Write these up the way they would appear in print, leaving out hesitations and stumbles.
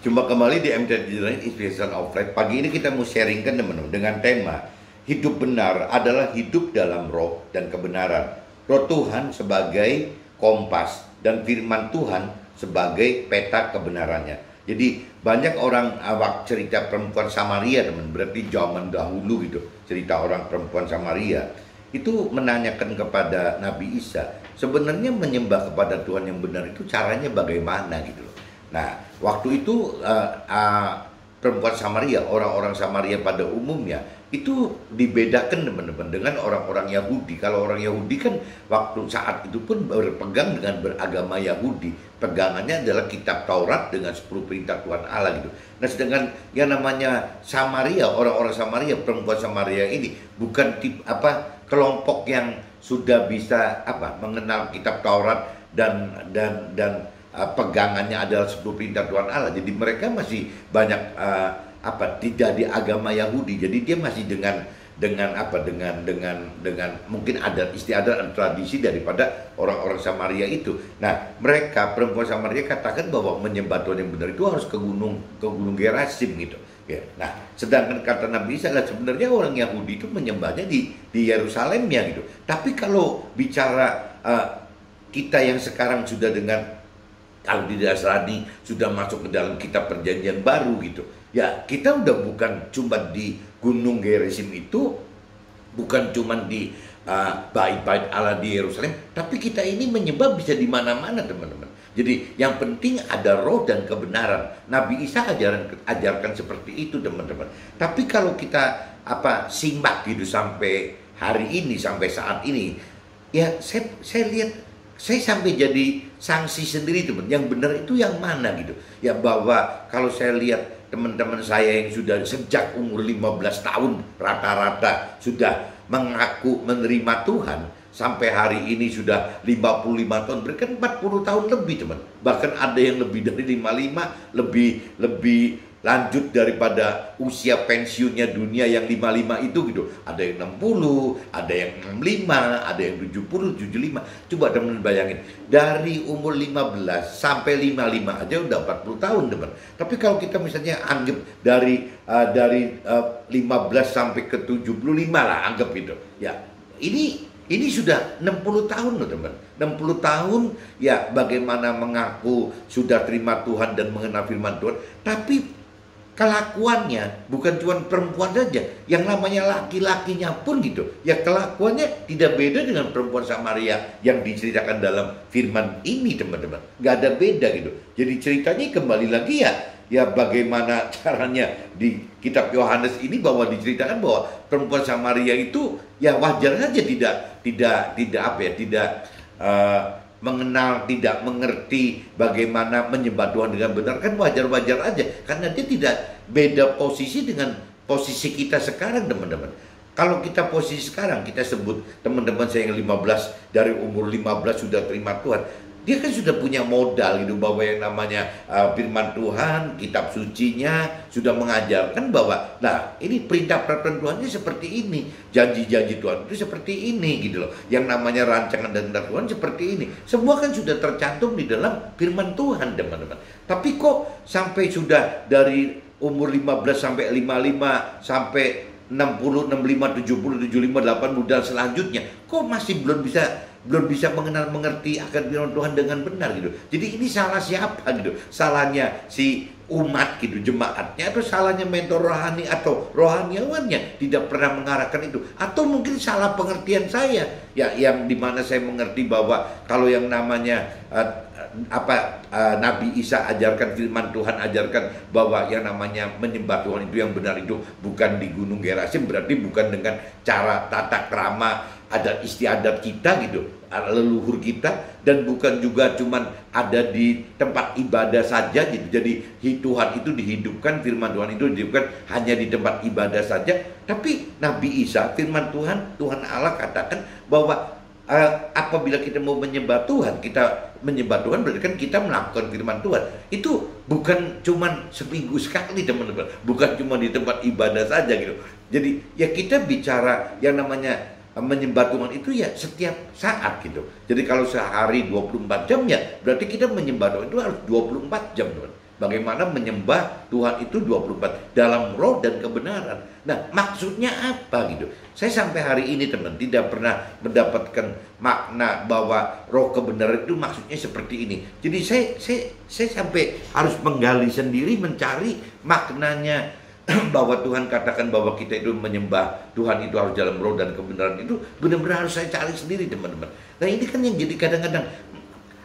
Jumpa kembali di MTD Inspiration of Life. Pagi ini kita mau sharingkan teman-teman dengan tema hidup benar adalah hidup dalam roh dan kebenaran. Roh Tuhan sebagai kompas dan firman Tuhan sebagai peta kebenarannya. Jadi banyak orang awak cerita perempuan Samaria teman, berarti zaman dahulu gitu, cerita orang perempuan Samaria itu menanyakan kepada Nabi Isa, sebenarnya menyembah kepada Tuhan yang benar itu caranya bagaimana gitu loh. Nah, waktu itu perempuan Samaria, orang-orang Samaria pada umumnya itu dibedakan teman-teman dengan orang-orang Yahudi. Kalau orang Yahudi kan waktu saat itu pun berpegang dengan beragama Yahudi. Pegangannya adalah kitab Taurat dengan 10 perintah Tuhan Allah gitu. Nah, sedangkan yang namanya Samaria, orang-orang Samaria, perempuan Samaria ini bukan kelompok yang sudah bisa mengenal kitab Taurat dan pegangannya adalah 10 perintah Tuhan Allah. Jadi mereka masih banyak tidak di agama Yahudi. Jadi dia masih dengan mungkin adat istiadat dan tradisi daripada orang-orang Samaria itu. Nah, mereka perempuan Samaria katakan bahwa menyembah Tuhan yang benar itu harus ke gunung Gerasim gitu. Ya. Nah, sedangkan kata Nabi Isa adalah sebenarnya orang Yahudi itu menyembahnya di Yerusalemnya gitu. Tapi kalau bicara kita yang sekarang sudah kalau di Nasrani sudah masuk ke dalam kitab perjanjian baru gitu. Ya, kita udah bukan cuma di Gunung Gerizim itu, bukan cuma di bait-bait Allah di Yerusalem, tapi kita ini menyembah bisa di mana-mana, teman-teman. Jadi yang penting ada roh dan kebenaran. Nabi Isa ajarkan seperti itu, teman-teman. Tapi kalau kita simak gitu sampai hari ini, sampai saat ini, ya saya lihat, saya sampai jadi sanksi sendiri teman. Yang benar itu yang mana gitu. Ya, bahwa kalau saya lihat teman-teman saya yang sudah sejak umur 15 tahun rata-rata sudah mengaku menerima Tuhan, sampai hari ini sudah 55 tahun, berarti 40 tahun lebih teman. Bahkan ada yang lebih dari 55, lebih lanjut daripada usia pensiunnya dunia yang 55 itu gitu. Ada yang 60, ada yang 65, ada yang 70, 75. Coba teman bayangin, dari umur 15 sampai 55 aja udah 40 tahun teman. Tapi kalau kita misalnya anggap dari 15 sampai ke 75 lah, anggap itu. Ya, ini sudah 60 tahun loh teman. 60 tahun ya bagaimana mengaku sudah terima Tuhan dan mengenal firman Tuhan. Tapi kelakuannya bukan cuma perempuan saja, yang namanya laki-lakinya pun gitu. Ya kelakuannya tidak beda dengan perempuan Samaria yang diceritakan dalam firman ini teman-teman. Gak ada beda gitu. Jadi ceritanya kembali lagi ya bagaimana caranya di kitab Yohanes ini bahwa diceritakan bahwa perempuan Samaria itu ya wajar saja tidak mengenal, tidak mengerti bagaimana menyembah Tuhan dengan benar, kan wajar-wajar aja karena dia tidak beda posisi dengan posisi kita sekarang teman-teman. Kalau kita posisi sekarang, kita sebut teman-teman saya yang 15 dari umur 15 sudah terima Tuhan, dia kan sudah punya modal gitu, bahwa yang namanya firman Tuhan, kitab sucinya sudah mengajarkan bahwa nah ini perintah peraturan Tuhannya seperti ini, janji-janji Tuhan itu seperti ini gitu loh, yang namanya rancangan dan tentang Tuhan seperti ini, semua kan sudah tercantum di dalam firman Tuhan teman-teman. Tapi kok sampai sudah dari umur 15 sampai 55 sampai 60, 65, 70, 75, 80 dan selanjutnya kok masih belum bisa mengerti akan firman Tuhan dengan benar gitu. Jadi ini salah siapa gitu? Salahnya si umat gitu, jemaatnya, atau salahnya mentor rohani atau rohaniawannya tidak pernah mengarahkan itu, atau mungkin salah pengertian saya ya, yang dimana saya mengerti bahwa kalau yang namanya Nabi Isa ajarkan, firman Tuhan ajarkan bahwa yang namanya menyembah Tuhan itu yang benar itu bukan di Gunung Gerasim, berarti bukan dengan cara tata krama adat istiadat kita gitu, leluhur kita, dan bukan juga cuman ada di tempat ibadah saja gitu. Jadi Tuhan itu dihidupkan, firman Tuhan itu dihidupkan hanya di tempat ibadah saja. Tapi Nabi Isa, firman Tuhan Allah katakan bahwa apabila kita mau menyembah Tuhan, kita menyembah Tuhan berarti kan kita melakukan firman Tuhan. Itu bukan cuman seminggu sekali teman-teman, bukan cuma di tempat ibadah saja gitu. Jadi ya kita bicara yang namanya menyembah Tuhan itu ya setiap saat gitu. Jadi kalau sehari 24 jam ya berarti kita menyembah Tuhan itu harus 24 jam teman. Bagaimana menyembah Tuhan itu 24 dalam roh dan kebenaran. Nah, maksudnya apa gitu? Saya sampai hari ini teman tidak pernah mendapatkan makna bahwa roh kebenaran itu maksudnya seperti ini. Jadi saya sampai harus menggali sendiri, mencari maknanya bahwa Tuhan katakan bahwa kita itu menyembah Tuhan itu harus dalam roh dan kebenaran, itu benar-benar harus saya cari sendiri teman-teman. Nah ini kan yang jadi kadang-kadang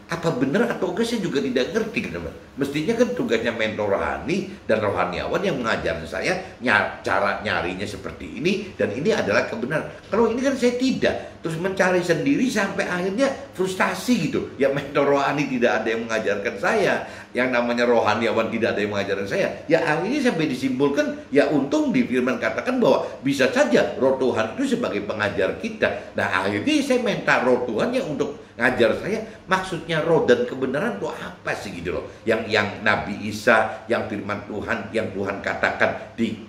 apa benar atau enggak saya juga tidak ngerti teman. Mestinya kan tugasnya mentor rohani dan rohaniawan yang mengajar saya cara nyarinya seperti ini, dan ini adalah kebenaran. Kalau ini kan saya tidak, terus mencari sendiri sampai akhirnya frustasi gitu. Ya mentor rohani tidak ada yang mengajarkan saya, yang namanya rohaniawan tidak ada yang mengajarkan saya. Ya akhirnya sampai disimpulkan, ya untung di firman katakan bahwa bisa saja roh Tuhan itu sebagai pengajar kita. Nah akhirnya saya minta roh Tuhan yang untuk ngajar saya, maksudnya roh dan kebenaran itu apa sih gitu loh. Yang Nabi Isa, yang firman Tuhan, yang Tuhan katakan di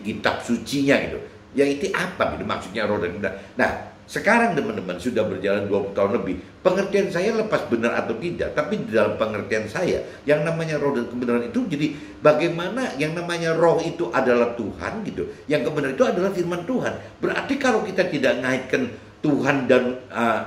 kitab sucinya gitu. Ya itu apa gitu maksudnya roh dan kebenaran. Nah sekarang teman-teman sudah berjalan 20 tahun lebih, pengertian saya lepas benar atau tidak, tapi di dalam pengertian saya yang namanya roh dan kebenaran itu jadi bagaimana yang namanya roh itu adalah Tuhan gitu, yang kebenaran itu adalah firman Tuhan. Berarti kalau kita tidak ngaitkan Tuhan dan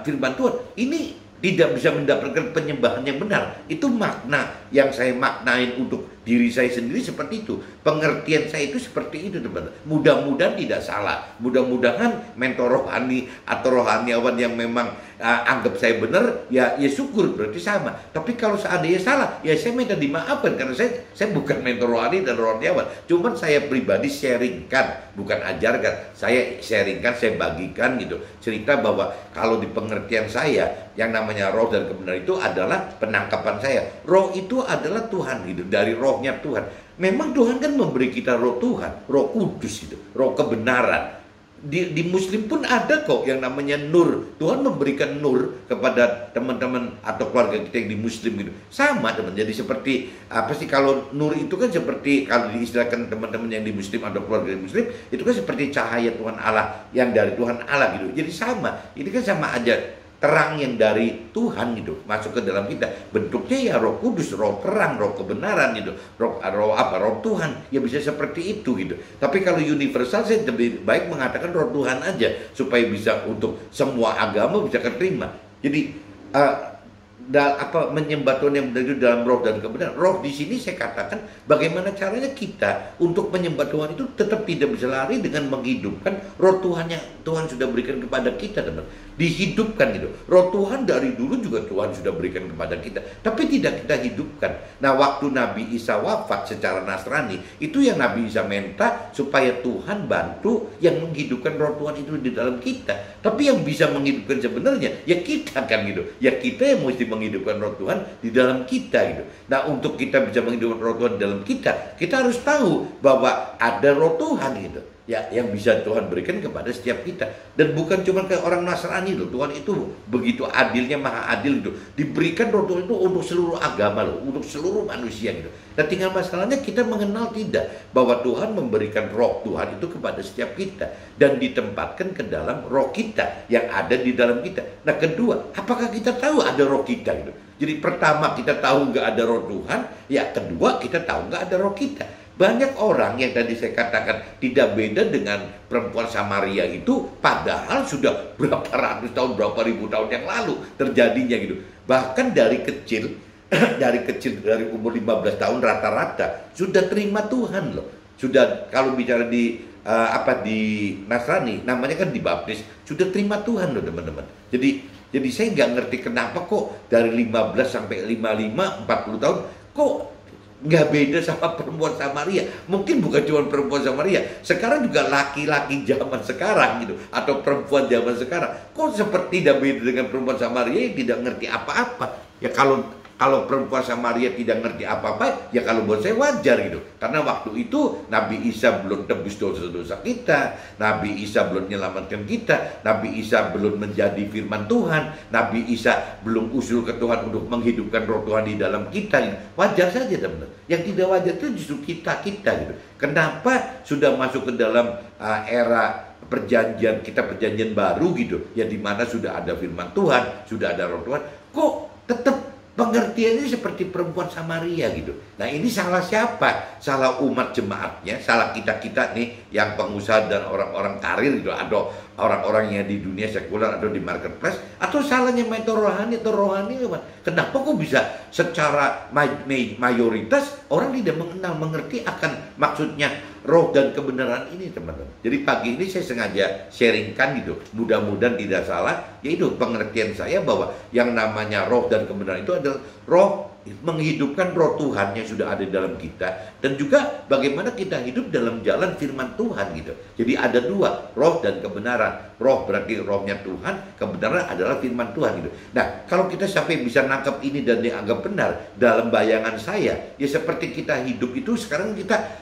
firman Tuhan, ini tidak bisa mendapatkan penyembahan yang benar. Itu makna yang saya maknain untuk diri saya sendiri seperti itu. Pengertian saya itu seperti itu teman-teman. Mudah-mudahan tidak salah. Mudah-mudahan mentor rohani atau rohaniawan yang memang anggap saya benar, ya syukur, berarti sama. Tapi kalau seandainya salah, ya saya minta dimaafkan, karena saya bukan mentor rohani dan rohaniawan. Cuman saya pribadi sharingkan, bukan ajarkan. Saya sharingkan, saya bagikan gitu. Cerita bahwa kalau di pengertian saya, yang namanya roh dan kebenaran itu adalah penangkapan saya. Roh itu adalah Tuhan gitu, dari rohnya Tuhan. Memang Tuhan kan memberi kita roh Tuhan, roh kudus gitu, roh kebenaran. Di Muslim pun ada kok yang namanya nur. Tuhan memberikan nur kepada teman-teman atau keluarga kita yang di Muslim gitu. Sama teman. Jadi seperti apa sih, kalau nur itu kan seperti kalau diistilahkan teman-teman yang di Muslim atau keluarga di Muslim, itu kan seperti cahaya Tuhan Allah yang dari Tuhan Allah gitu. Jadi sama. Ini kan sama aja, terang yang dari Tuhan gitu masuk ke dalam kita. Bentuknya ya roh kudus, roh terang, roh kebenaran gitu. Roh Tuhan. Ya bisa seperti itu gitu. Tapi kalau universal saya lebih baik mengatakan roh Tuhan aja, supaya bisa untuk semua agama bisa keterima. Jadi menyembah Tuhan yang benar itu dalam roh dan kebenaran. Roh di sini saya katakan bagaimana caranya kita untuk menyembah Tuhan itu tetap tidak bisa lari dengan menghidupkan roh Tuhan yang Tuhan sudah berikan kepada kita teman. Dihidupkan gitu. Roh Tuhan dari dulu juga Tuhan sudah berikan kepada kita, tapi tidak kita hidupkan. Nah waktu Nabi Isa wafat secara Nasrani, itu yang Nabi Isa minta supaya Tuhan bantu yang menghidupkan roh Tuhan itu di dalam kita. Tapi yang bisa menghidupkan sebenarnya ya kita kan gitu. Ya kita yang mesti menghidupkan roh Tuhan di dalam kita gitu. Nah untuk kita bisa menghidupkan roh Tuhan di dalam kita harus tahu bahwa ada roh Tuhan gitu. Ya, yang bisa Tuhan berikan kepada setiap kita. Dan bukan cuma ke orang Nasrani loh. Tuhan itu begitu adilnya, maha adil gitu. Diberikan roh Tuhan itu untuk seluruh agama loh, untuk seluruh manusia gitu. Nah tinggal masalahnya kita mengenal tidak bahwa Tuhan memberikan roh Tuhan itu kepada setiap kita dan ditempatkan ke dalam roh kita yang ada di dalam kita. Nah kedua, apakah kita tahu ada roh kita gitu? Jadi pertama kita tahu nggak ada roh Tuhan, ya kedua kita tahu nggak ada roh kita. Banyak orang yang tadi saya katakan tidak beda dengan perempuan Samaria itu, padahal sudah berapa ratus tahun, berapa ribu tahun yang lalu terjadinya gitu. Bahkan dari kecil, dari umur 15 tahun rata-rata sudah terima Tuhan loh. Sudah kalau bicara di di Nasrani namanya kan dibaptis, sudah terima Tuhan loh teman-teman. Jadi saya nggak ngerti kenapa kok dari 15 sampai 55, 40 tahun kok nggak beda sama perempuan Samaria. Mungkin bukan cuma perempuan Samaria, sekarang juga laki-laki zaman sekarang gitu, atau perempuan zaman sekarang kok seperti tidak beda dengan perempuan Samaria yang tidak ngerti apa-apa. Ya kalau perempuan Samaria tidak ngerti apa-apa, ya kalau buat saya wajar gitu. Karena waktu itu Nabi Isa belum tebus dosa-dosa kita, Nabi Isa belum menyelamatkan kita, Nabi Isa belum menjadi firman Tuhan, Nabi Isa belum usul ke Tuhan untuk menghidupkan roh Tuhan di dalam kita gitu. Wajar saja teman-teman. Yang tidak wajar itu justru kita gitu. Kenapa sudah masuk ke dalam era perjanjian baru gitu, ya dimana sudah ada firman Tuhan, sudah ada roh Tuhan, kok tetap pengertiannya seperti perempuan Samaria gitu. Nah ini salah siapa? Salah umat jemaatnya, salah kita-kita nih yang pengusaha dan orang-orang karir gitu, atau orang-orang yang di dunia sekuler atau di marketplace, atau salahnya metode rohani atau rohani apa? Kenapa kok bisa secara mayoritas orang tidak mengerti akan maksudnya roh dan kebenaran ini, teman-teman. Jadi pagi ini saya sengaja sharingkan gitu, mudah-mudahan tidak salah, yaitu pengertian saya bahwa yang namanya roh dan kebenaran itu adalah roh menghidupkan roh Tuhan yang sudah ada dalam kita, dan juga bagaimana kita hidup dalam jalan firman Tuhan gitu. Jadi ada dua, roh dan kebenaran. Roh berarti rohnya Tuhan, kebenaran adalah firman Tuhan gitu. Nah, kalau kita sampai bisa nangkap ini dan dianggap benar dalam bayangan saya, ya seperti kita hidup itu sekarang kita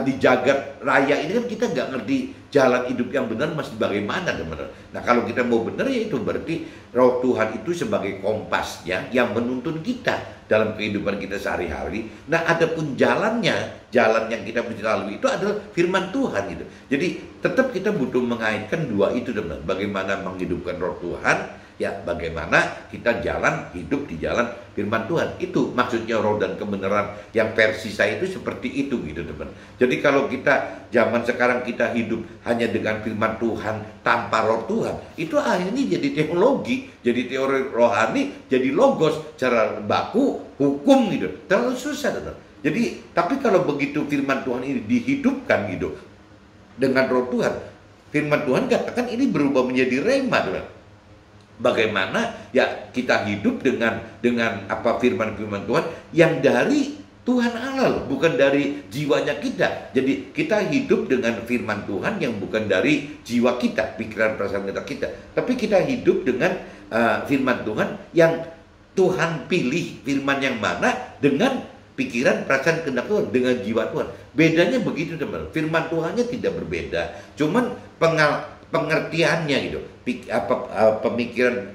di jagat raya ini kan kita nggak ngerti jalan hidup yang benar masih bagaimana, teman-teman. Nah kalau kita mau benar ya itu berarti roh Tuhan itu sebagai kompasnya yang menuntun kita dalam kehidupan kita sehari-hari. Nah adapun jalannya, jalan yang kita mesti lalui itu adalah firman Tuhan gitu. Jadi tetap kita butuh mengaitkan dua itu, teman-teman. Bagaimana menghidupkan roh Tuhan, ya bagaimana kita jalan hidup di jalan firman Tuhan. Itu maksudnya roh dan kebenaran yang versi saya itu seperti itu gitu, teman. Jadi kalau kita zaman sekarang kita hidup hanya dengan firman Tuhan tanpa roh Tuhan, itu akhirnya jadi teologi, jadi teori rohani, jadi logos, cara baku, hukum gitu. Terlalu susah, teman. Jadi tapi kalau begitu firman Tuhan ini dihidupkan gitu dengan roh Tuhan, firman Tuhan katakan ini berubah menjadi rema, teman. Bagaimana ya kita hidup dengan apa firman-firman Tuhan yang dari Tuhan Allah, bukan dari jiwanya kita. Jadi kita hidup dengan firman Tuhan yang bukan dari jiwa kita, pikiran perasaan kita, tapi kita hidup dengan firman Tuhan yang Tuhan pilih, firman yang mana dengan pikiran perasaan kehendak Tuhan, dengan jiwa Tuhan. Bedanya begitu, teman. Firman Tuhannya tidak berbeda, cuman pengertiannya gitu, pemikiran,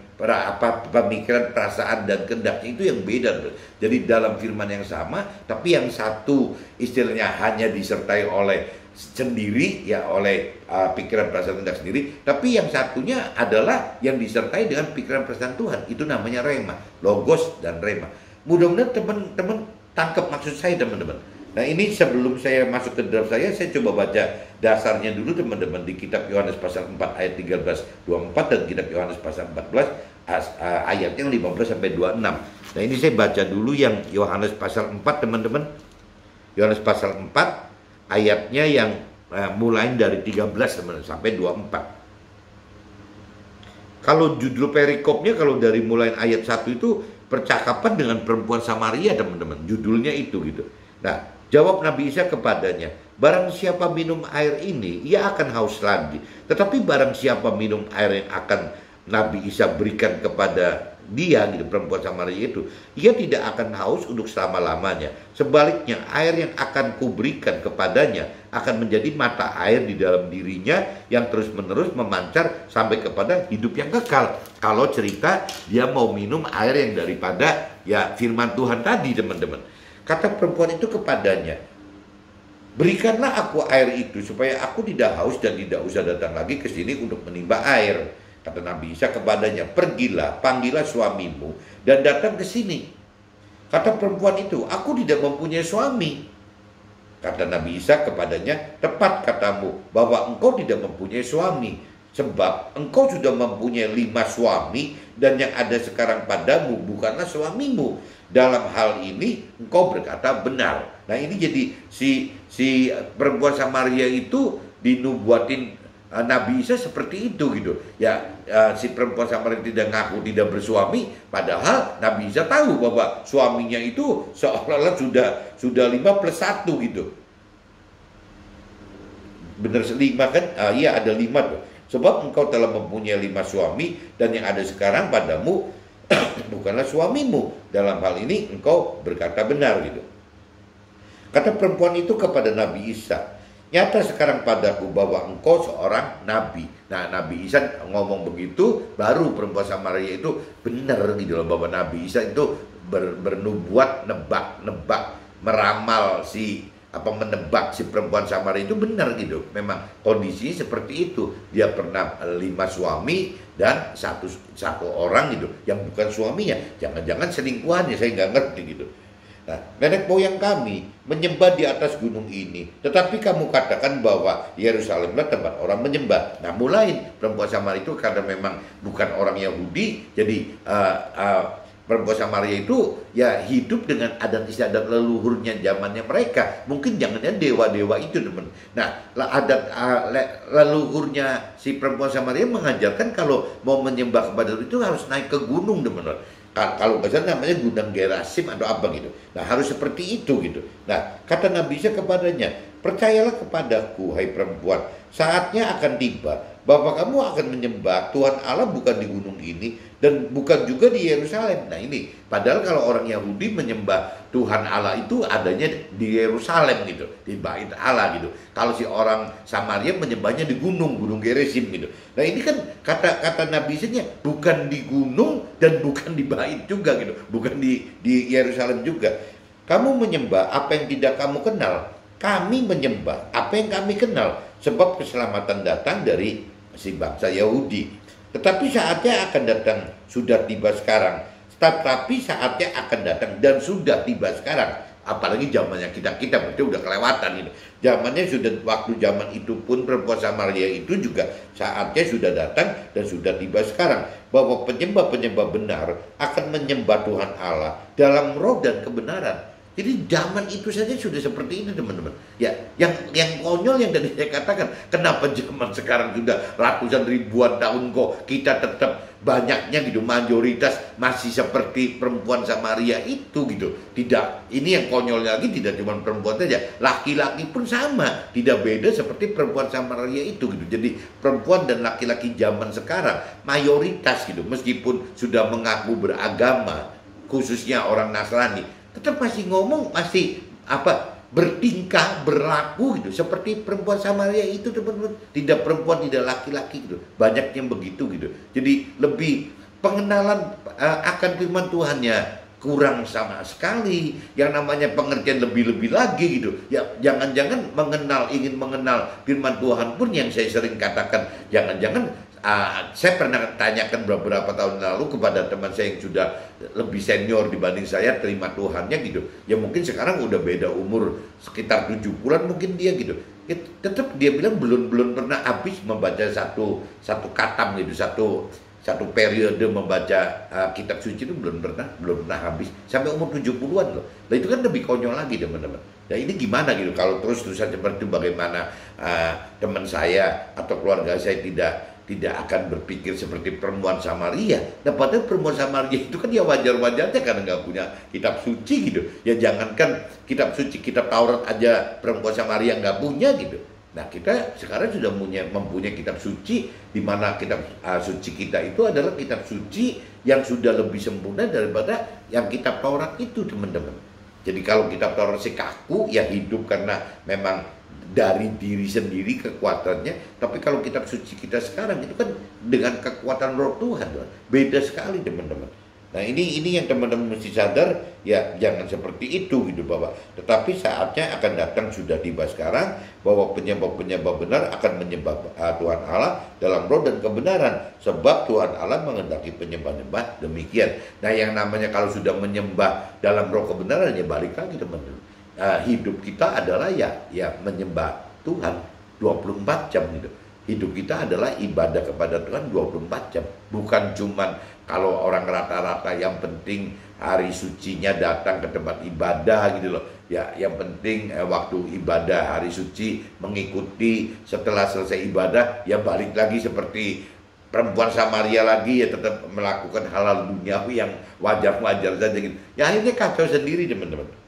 perasaan dan kehendaknya itu yang beda. Jadi dalam firman yang sama, tapi yang satu istilahnya hanya disertai oleh sendiri, ya oleh pikiran, perasaan, kehendak sendiri, tapi yang satunya adalah yang disertai dengan pikiran, perasaan Tuhan. Itu namanya rema, logos dan rema. Mudah-mudahan teman-teman tangkap maksud saya, teman-teman. Nah ini sebelum saya masuk ke dalam saya coba baca dasarnya dulu, teman-teman, di kitab Yohanes pasal 4 ayat 13-24 dan kitab Yohanes pasal 14 ayatnya 15-26. Nah ini saya baca dulu yang Yohanes pasal 4, teman-teman. Yohanes pasal 4 ayatnya yang mulai dari 13, teman-teman, sampai 24. Kalau judul perikopnya, kalau dari mulai ayat 1 itu percakapan dengan perempuan Samaria, teman-teman. Judulnya itu gitu. Nah, jawab Nabi Isa kepadanya, barang siapa minum air ini, ia akan haus lagi. Tetapi barang siapa minum air yang akan Nabi Isa berikan kepada dia, gitu, perempuan Samaria itu, ia tidak akan haus untuk selama-lamanya. Sebaliknya, air yang akan kuberikan kepadanya akan menjadi mata air di dalam dirinya yang terus-menerus memancar sampai kepada hidup yang kekal. Kalau cerita dia mau minum air yang daripada ya firman Tuhan tadi, teman-teman. Kata perempuan itu kepadanya, berikanlah aku air itu supaya aku tidak haus dan tidak usah datang lagi ke sini untuk menimba air. Kata Nabi Isa kepadanya, pergilah, panggillah suamimu dan datang ke sini. Kata perempuan itu, aku tidak mempunyai suami. Kata Nabi Isa kepadanya, tepat katamu bahwa engkau tidak mempunyai suami, sebab engkau sudah mempunyai 5 suami dan yang ada sekarang padamu bukanlah suamimu. Dalam hal ini engkau berkata benar. Nah ini jadi si perempuan Samaria itu dinubuatin Nabi Isa seperti itu gitu. Ya si perempuan Samaria tidak ngaku tidak bersuami, padahal Nabi Isa tahu bahwa suaminya itu seolah-olah sudah 5 plus 1 gitu. Benar 5 kan? Iya ada 5 tuh. Sebab engkau telah mempunyai 5 suami dan yang ada sekarang padamu bukanlah suamimu. Dalam hal ini engkau berkata benar gitu. Kata perempuan itu kepada Nabi Isa, nyata sekarang padaku bahwa engkau seorang nabi. Nah Nabi Isa ngomong begitu, baru perempuan Samaria itu benar gitu loh, bahwa Nabi Isa itu bernubuat, nebak, meramal si menebak si perempuan Samaria itu benar gitu. Memang kondisinya seperti itu. Dia pernah 5 suami dan satu orang gitu yang bukan suaminya. Jangan-jangan selingkuhannya, saya nggak ngerti gitu. Nah, nenek moyang kami menyembah di atas gunung ini, tetapi kamu katakan bahwa Yerusalemlah tempat orang menyembah. Nah, mulai perempuan Samaria itu karena memang bukan orang Yahudi, jadi perempuan Samaria itu ya hidup dengan adat istiadat leluhurnya zamannya mereka. Mungkin jangannya dewa-dewa itu, teman. Nah, adat leluhurnya si perempuan Samaria mengajarkan kalau mau menyembah kepada itu harus naik ke gunung, teman. Kalau nggak salah namanya Gunung Gerasim atau apa gitu. Nah, harus seperti itu gitu. Nah, kata Nabi Isa kepadanya, percayalah kepadaku, hai perempuan, saatnya akan tiba bahwa kamu akan menyembah Tuhan Allah bukan di gunung ini dan bukan juga di Yerusalem. Nah, ini padahal kalau orang Yahudi menyembah Tuhan Allah itu adanya di Yerusalem gitu, di Bait Allah gitu. Kalau si orang Samaria menyembahnya di gunung Gerizim gitu. Nah, ini kan kata Nabi Isa-nya bukan di gunung dan bukan di Bait juga gitu, bukan di Yerusalem juga. Kamu menyembah apa yang tidak kamu kenal, kami menyembah apa yang kami kenal, sebab keselamatan datang dari si bangsa Yahudi. Tetapi saatnya akan datang, sudah tiba sekarang. Tetapi saatnya akan datang dan sudah tiba sekarang. Apalagi zamannya kita berarti udah kelewatan gitu. Zamannya sudah, waktu zaman itu pun perempuan Samaria itu juga saatnya sudah datang dan sudah tiba sekarang. Bahwa penyembah-penyembah benar akan menyembah Tuhan Allah dalam roh dan kebenaran. Jadi zaman itu saja sudah seperti ini, teman-teman. Ya, yang konyol yang tadi saya katakan, kenapa zaman sekarang sudah ratusan ribuan tahun kok kita tetap banyaknya gitu, mayoritas masih seperti perempuan Samaria itu gitu. Tidak, ini yang konyolnya lagi tidak cuma perempuan saja, laki-laki pun sama, tidak beda seperti perempuan Samaria itu gitu. Jadi perempuan dan laki-laki zaman sekarang mayoritas gitu, meskipun sudah mengaku beragama, khususnya orang Nasrani, tetap masih ngomong, masih bertingkah, berlaku gitu seperti perempuan Samaria itu, teman-teman. Tidak perempuan, tidak laki-laki gitu. Banyak yang begitu gitu. Jadi lebih pengenalan akan firman Tuhannya kurang sama sekali. Yang namanya pengertian lebih-lebih lagi gitu. Ya, jangan-jangan ingin mengenal firman Tuhan pun yang saya sering katakan, jangan-jangan saya pernah tanyakan beberapa tahun lalu kepada teman saya yang sudah lebih senior dibanding saya, terima Tuhannya gitu. Ya mungkin sekarang udah beda umur sekitar 7 bulan mungkin dia gitu. Ya, tetap dia bilang belum pernah habis membaca satu katam gitu, satu periode membaca kitab suci itu belum pernah habis sampai umur 70-an loh. Nah, itu kan lebih konyol lagi, teman-teman. Nah, ini gimana gitu kalau terus-terusan seperti itu, bagaimana teman saya atau keluarga saya tidak akan berpikir seperti perempuan Samaria. Nah, padahal perempuan Samaria itu kan ya wajar-wajarnya karena nggak punya kitab suci gitu. Ya jangankan kitab suci, kitab Taurat aja perempuan Samaria nggak punya gitu. Nah, kita sekarang sudah mempunyai kitab suci, di mana kitab suci kita itu adalah kitab suci yang sudah lebih sempurna daripada yang kitab Taurat itu, teman-teman. Jadi kalau kitab Taurat si kaku, ya hidup karena memang dari diri sendiri kekuatannya. Tapi kalau kitab suci kita sekarang itu kan dengan kekuatan roh Tuhan, beda sekali, teman-teman. Nah, ini yang teman-teman mesti sadar, ya jangan seperti itu gitu, bahwa tetapi saatnya akan datang, sudah tiba sekarang, bahwa penyembah-penyembah benar akan menyembah Tuhan Allah dalam roh dan kebenaran, sebab Tuhan Allah menghendaki penyembah-penyembah demikian. Nah, yang namanya kalau sudah menyembah dalam roh kebenaran, ya balik lagi, teman-teman. Hidup kita adalah ya menyembah Tuhan 24 jam gitu. Hidup kita adalah ibadah kepada Tuhan 24 jam. Bukan cuman kalau orang rata-rata yang penting hari sucinya datang ke tempat ibadah gitu loh. Ya, yang penting waktu ibadah hari suci mengikuti, setelah selesai ibadah ya balik lagi seperti perempuan Samaria lagi, ya tetap melakukan hal-hal duniawi yang wajar-wajar saja gitu. Ya akhirnya kacau sendiri, teman-teman.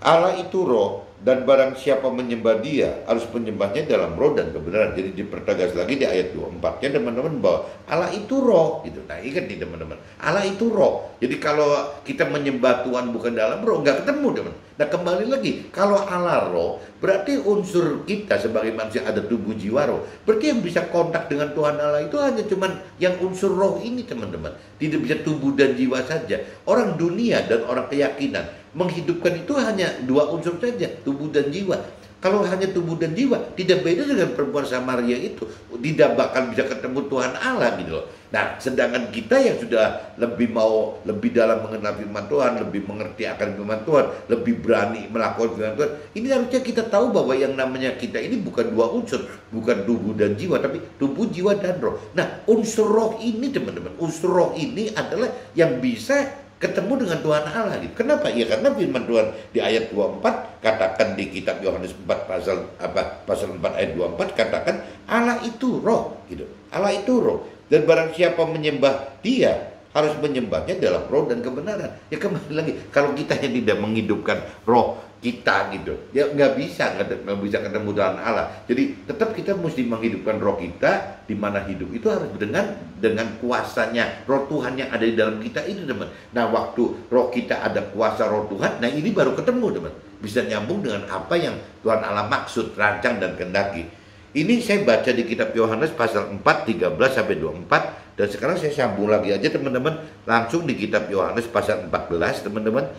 Allah itu roh, dan barang siapa menyembah dia harus menyembahnya dalam roh dan kebenaran. Jadi dipertegas lagi di ayat 24-nya, teman-teman, bahwa Allah itu roh gitu. Nah, ingat nih, teman-teman, Allah itu roh. Jadi kalau kita menyembah Tuhan bukan dalam roh, nggak ketemu, teman. Nah, kembali lagi, kalau Allah roh, berarti unsur kita sebagai manusia ada tubuh, jiwa, roh. Berarti yang bisa kontak dengan Tuhan Allah itu hanya cuman yang unsur roh ini, teman-teman. Tidak bisa tubuh dan jiwa saja. Orang dunia dan orang keyakinan Menghidupkan itu hanya dua unsur saja, tubuh dan jiwa. Kalau hanya tubuh dan jiwa, tidak beda dengan perempuan Samaria itu. Tidak bakal bisa ketemu Tuhan Allah gitu loh. Nah, sedangkan kita yang sudah lebih dalam mengenal firman Tuhan, lebih mengerti akan firman Tuhan, lebih berani melakukan firman Tuhan, ini harusnya kita tahu bahwa yang namanya kita ini bukan dua unsur, bukan tubuh dan jiwa, tapi tubuh, jiwa, dan roh. Nah, unsur roh ini teman-teman, unsur roh ini adalah yang bisa ketemu dengan Tuhan Allah gitu. Kenapa? Ya karena firman Tuhan di ayat 24 katakan di kitab Yohanes 4 pasal 4 ayat 24 katakan Allah itu roh gitu. Allah itu roh. Dan barang siapa menyembah Dia harus menyembahnya dalam roh dan kebenaran. Ya kembali lagi, kalau kita yang tidak menghidupkan roh kita gitu, ya nggak bisa ketemu Tuhan Allah. Jadi tetap kita mesti menghidupkan roh kita, di mana hidup itu harus dengan kuasanya roh Tuhan yang ada di dalam kita itu teman. Nah waktu roh kita ada kuasa roh Tuhan, nah ini baru ketemu teman, bisa nyambung dengan apa yang Tuhan Allah maksud, rancang dan kehendaki. Ini saya baca di kitab Yohanes pasal 4 13 sampai 24, dan sekarang saya sambung lagi aja teman-teman langsung di kitab Yohanes pasal 14 teman-teman.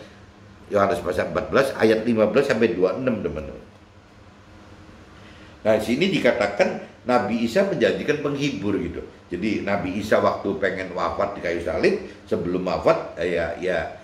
Yohanes pasal 14 ayat 15 sampai 26 teman-teman. Nah, sini dikatakan Nabi Isa menjanjikan penghibur gitu. Jadi Nabi Isa waktu pengen wafat di kayu salib, sebelum wafat ya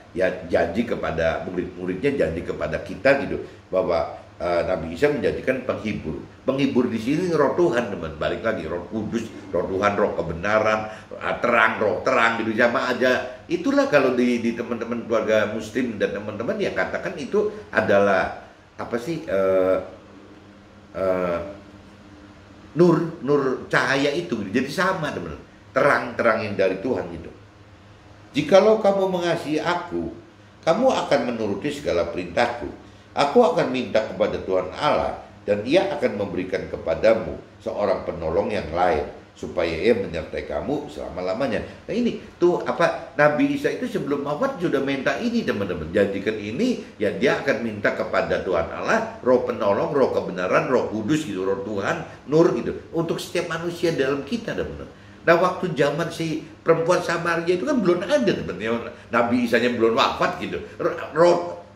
janji kepada murid-muridnya, janji kepada kita gitu bahwa Nabi Isa menjadikan penghibur. Penghibur di sini roh Tuhan teman. Balik lagi roh kudus, roh Tuhan, roh kebenaran, roh terang gitu sama aja. Itulah kalau di teman-teman keluarga Muslim dan teman-teman ya katakan itu adalah apa sih nur cahaya itu. Jadi sama teman. Terang yang dari Tuhan gitu. Jikalau kamu mengasihi aku, kamu akan menuruti segala perintahku. Aku akan minta kepada Tuhan Allah dan Ia akan memberikan kepadamu seorang penolong yang lain supaya Ia menyertai kamu selama-lamanya. Nah ini tuh apa Nabi Isa itu sebelum wafat sudah minta ini teman-teman. Janjikan ini ya dia akan minta kepada Tuhan Allah roh penolong, roh kebenaran, roh kudus gitu, roh Tuhan, nur gitu untuk setiap manusia dalam kita teman-teman. Nah waktu zaman si perempuan Samaria itu kan belum ada teman-teman. Nabi Isanya belum wafat gitu.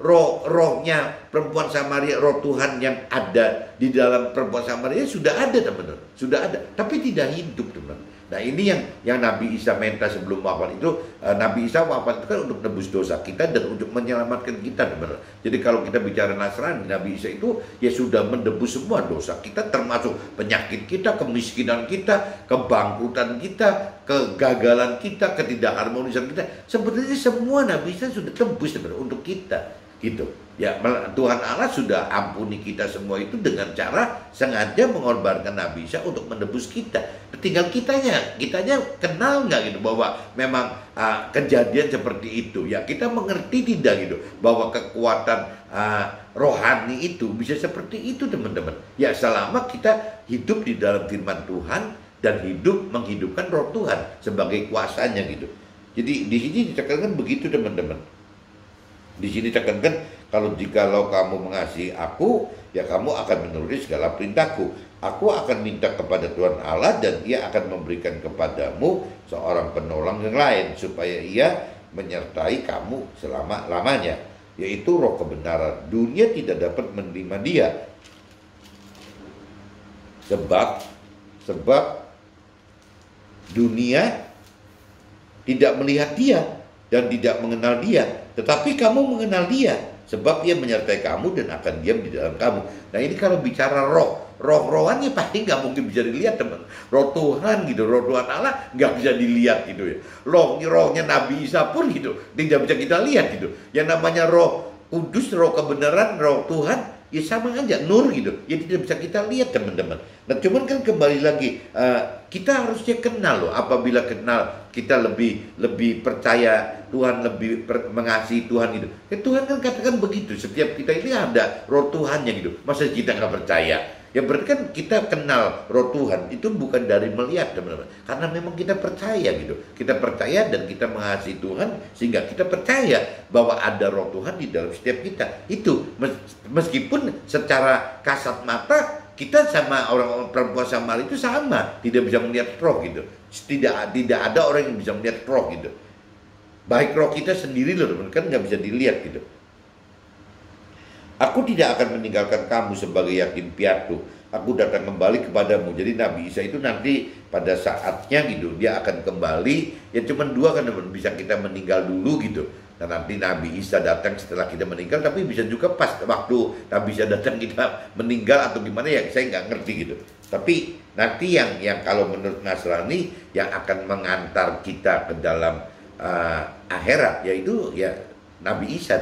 Rohnya perempuan Samaria, roh Tuhan yang ada di dalam perempuan Samaria sudah ada teman-teman, sudah ada, tapi tidak hidup teman. Nah ini yang Nabi Isa minta sebelum wafat itu. Nabi Isa wafat itu kan untuk nebus dosa kita dan untuk menyelamatkan kita teman. Jadi kalau kita bicara Nasrani, Nabi Isa itu ya sudah menebus semua dosa kita, termasuk penyakit kita, kemiskinan kita, kebangkrutan kita, kegagalan kita, ketidakharmonisan kita. Sebenarnya semua Nabi Isa sudah tebus teman untuk kita. Gitu ya, Tuhan Allah sudah ampuni kita semua itu dengan cara sengaja mengorbankan Nabi Isa untuk menebus kita. Tinggal kitanya kenal nggak gitu bahwa memang kejadian seperti itu ya, kita mengerti tidak gitu bahwa kekuatan rohani itu bisa seperti itu teman-teman ya, selama kita hidup di dalam firman Tuhan dan menghidupkan roh Tuhan sebagai kuasanya gitu. Jadi di sini ditekankan begitu teman-teman. Di sini tekankan jikalau kamu mengasihi aku, ya kamu akan menuruti segala perintahku. Aku akan minta kepada Tuhan Allah dan Ia akan memberikan kepadamu seorang penolong yang lain supaya Ia menyertai kamu selama-lamanya, yaitu roh kebenaran. Dunia tidak dapat menerima Dia sebab dunia tidak melihat Dia dan tidak mengenal Dia, tetapi kamu mengenal Dia, sebab Ia menyertai kamu dan akan diam di dalam kamu. Nah ini kalau bicara roh-rohannya pasti nggak mungkin bisa dilihat teman. Roh Tuhan gitu, roh Tuhan Allah nggak bisa dilihat gitu ya. Rohnya Nabi Isa pun gitu, tidak bisa kita lihat gitu. Yang namanya roh kudus, roh kebenaran, roh Tuhan, ya sama aja, nur gitu. Ya tidak bisa kita lihat teman-teman. Nah cuman kan kembali lagi, kita harusnya kenal loh. Apabila kenal, kita lebih percaya Tuhan, lebih mengasihi Tuhan gitu. Ya Tuhan kan katakan begitu, setiap kita ini ada roh Tuhannya gitu. Masa kita nggak percaya? Ya berarti kan kita kenal roh Tuhan itu bukan dari melihat teman-teman, karena memang kita percaya gitu. Kita percaya dan kita mengasihi Tuhan sehingga kita percaya bahwa ada roh Tuhan di dalam setiap kita. Itu meskipun secara kasat mata kita sama orang perempuan Samaria itu sama, tidak bisa melihat roh gitu. Tidak ada orang yang bisa melihat roh gitu. Baik roh kita sendiri loh teman, kan nggak bisa dilihat gitu. Aku tidak akan meninggalkan kamu sebagai yatim piatu. Aku datang kembali kepadamu. Jadi Nabi Isa itu nanti pada saatnya gitu, dia akan kembali. Ya cuman dua kan, bisa kita meninggal dulu gitu. Dan nanti Nabi Isa datang setelah kita meninggal, tapi bisa juga pas waktu Nabi Isa datang kita meninggal atau gimana ya, saya nggak ngerti gitu. Tapi nanti yang kalau menurut Nasrani yang akan mengantar kita ke dalam akhirat, yaitu ya Nabi Isa.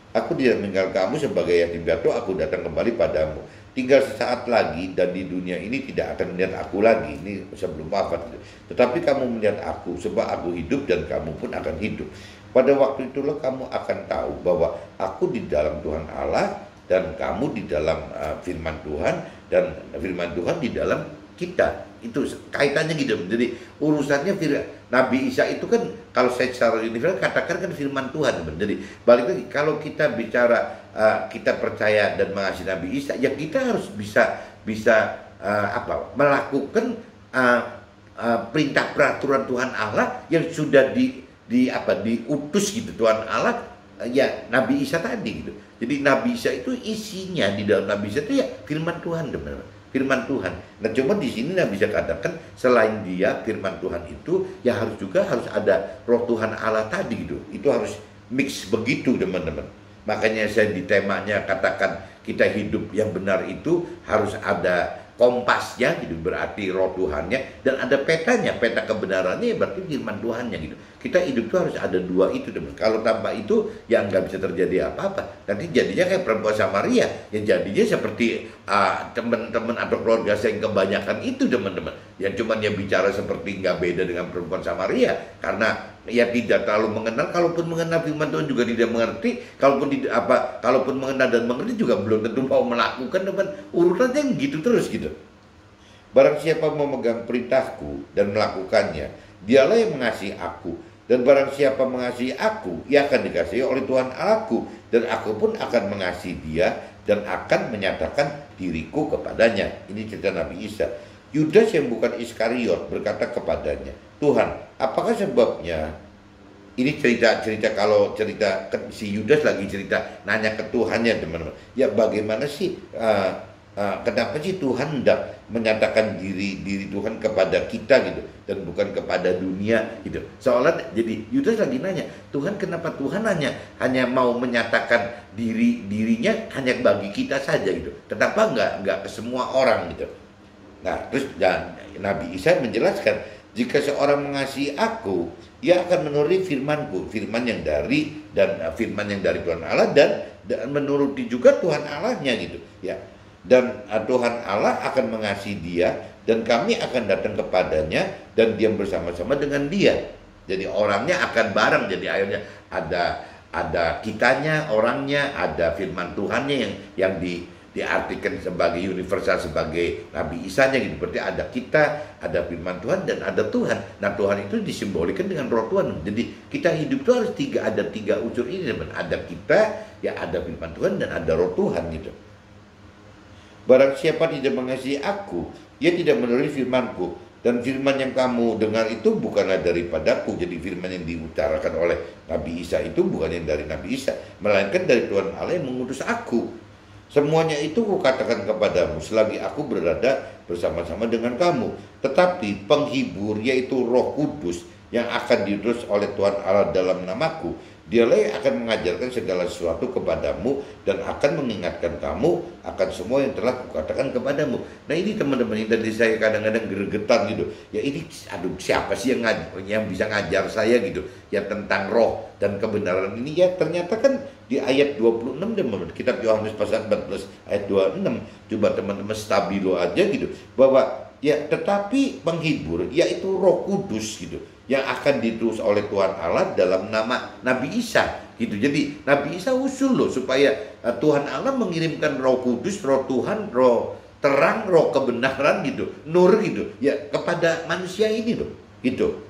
Aku tidak meninggal kamu sebagai yatim piatu, aku datang kembali padamu. Tinggal sesaat lagi dan di dunia ini tidak akan melihat aku lagi. Ini sebelum wafat. Tetapi kamu melihat aku, sebab aku hidup dan kamu pun akan hidup. Pada waktu itulah kamu akan tahu bahwa aku di dalam Tuhan Allah dan kamu di dalam firman Tuhan, dan firman Tuhan di dalam kita. Itu kaitannya gitu. Jadi urusannya Nabi Isa itu kan, kalau saya secara universal katakan kan firman Tuhan. Jadi balik lagi, kalau kita bicara kita percaya dan mengasihi Nabi Isa, ya kita harus bisa melakukan perintah peraturan Tuhan Allah yang sudah diutus gitu Tuhan Allah, ya Nabi Isa tadi gitu. Jadi Nabi Isa itu isinya di dalam Nabi Isa itu ya firman Tuhan, teman-teman. Firman Tuhan. Nah, cuma di sini Nabi bisa katakan selain dia firman Tuhan itu, ya harus ada Roh Tuhan Allah tadi gitu. Itu harus mix begitu, teman-teman. Makanya saya di temanya katakan kita hidup yang benar itu harus ada kompasnya gitu, berarti roh Tuhannya, dan ada petanya, peta kebenarannya berarti firman Tuhannya gitu. Kita hidup tuh harus ada dua itu, teman. Kalau tanpa itu ya nggak bisa terjadi apa-apa. Nanti jadinya kayak perempuan Samaria, yang jadinya seperti teman-teman atau keluarga saya yang kebanyakan itu, teman-teman, yang cuman yang bicara seperti nggak beda dengan perempuan Samaria, karena ya tidak terlalu mengenal. Kalaupun mengenal firman Tuhan juga tidak mengerti. Kalaupun mengenal dan mengerti juga belum tentu mau melakukan, teman. Urutannya gitu terus gitu. Barang siapa memegang perintahku dan melakukannya, dialah yang mengasihi aku. Dan barang siapa mengasihi aku, ia akan dikasihi oleh Tuhan Allahku, dan aku pun akan mengasihi dia dan akan menyatakan diriku kepadanya. Ini cerita Nabi Isa. Yudas yang bukan Iskariot berkata kepadanya, Tuhan, apakah sebabnya? Ini cerita si Yudas lagi cerita nanya ke Tuhannya, teman-teman. Ya bagaimana sih? Kenapa sih Tuhan hendak menyatakan diri Tuhan kepada kita gitu, dan bukan kepada dunia gitu? Soalnya jadi Yudas lagi nanya, Tuhan, kenapa Tuhan hanya mau menyatakan dirinya hanya bagi kita saja gitu? Kenapa nggak ke semua orang gitu? Nah, terus dan Nabi Isa menjelaskan, jika seorang mengasihi aku, ia akan menuruti firmanku, firman yang dari Tuhan Allah, dan menuruti juga Tuhan Allahnya gitu ya. Dan Tuhan Allah akan mengasihi dia, dan kami akan datang kepadanya dan diam bersama-sama dengan dia. Jadi orangnya akan bareng. Jadi akhirnya ada kitanya, orangnya, ada firman Tuhannya yang diartikan sebagai universal, sebagai Nabi Isa-nya gitu. Berarti ada kita, ada firman Tuhan, dan ada Tuhan. Nah, Tuhan itu disimbolikan dengan roh Tuhan. Jadi kita hidup itu harus ada tiga unsur ini, teman. Ada kita, ya ada firman Tuhan, dan ada roh Tuhan gitu. Barang siapa tidak mengasihi aku, ia tidak menuruti firmanku. Dan firman yang kamu dengar itu bukanlah daripadaku. Jadi firman yang diutarakan oleh Nabi Isa itu bukan yang dari Nabi Isa, melainkan dari Tuhan Allah yang mengutus aku. Semuanya itu kukatakan kepadamu selagi aku berada bersama-sama dengan kamu. Tetapi penghibur, yaitu Roh Kudus, yang akan diutus oleh Tuhan Allah dalam namaku, dialah yang akan mengajarkan segala sesuatu kepadamu dan akan mengingatkan kamu akan semua yang telah kukatakan kepadamu. Nah, ini teman-teman, ini tadi saya kadang-kadang gregetan gitu. Ya ini, aduh, siapa sih yang bisa ngajar saya gitu ya tentang roh dan kebenaran ini? Ya ternyata kan di ayat 26, teman-teman, kitab Yohanes pasal 14 ayat 26. Coba teman-teman stabilo aja gitu, bahwa ya tetapi penghibur, yaitu Roh Kudus gitu, yang akan ditulis oleh Tuhan Allah dalam nama Nabi Isa gitu. Jadi Nabi Isa usul loh supaya Tuhan Allah mengirimkan Roh Kudus, Roh Tuhan, Roh terang, Roh kebenaran gitu, nur gitu ya kepada manusia ini loh gitu.